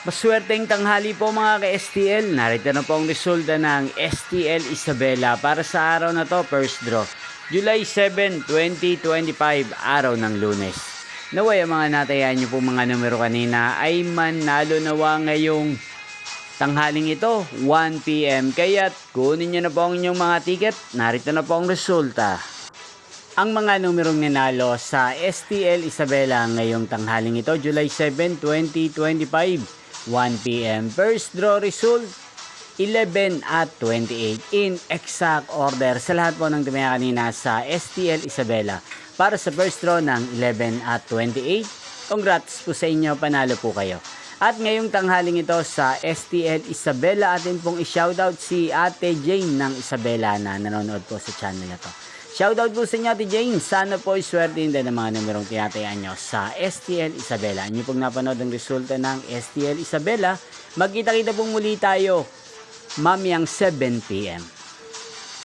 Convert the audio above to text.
Maswerteng tanghali po mga ka-STL. Narito na po ang resulta ng STL Isabela para sa araw na to, first draw. July 7, 2025, araw ng Lunes. Naway ang mga natayan nyo po mga numero kanina ay manalo nawa ngayong tanghaling ito, 1 PM. Kaya't kunin nyo na po ang inyong mga ticket. Narito na po ang resulta. Ang mga numerong ninalo sa STL Isabela ngayong tanghaling ito, July 7, 2025, 1 PM. First draw result, 11 at 28 in exact order sa lahat po ng tumaya kanina sa STL Isabela. Para sa first draw ng 11 at 28, congrats po sa inyo, panalo po kayo. At ngayong tanghaling ito sa STL Isabela, atin pong i-shoutout si Ate Jane ng Isabela na nanonood po sa channel na to. Shoutout po sa inyo, Ate Jane. Sana po iswertein din ang mga numerong tinatayaan nyo sa STL Isabela. Inyo pong napanood ang resulta ng STL Isabela. Magkita-kita pong muli tayo mamayang 7 PM.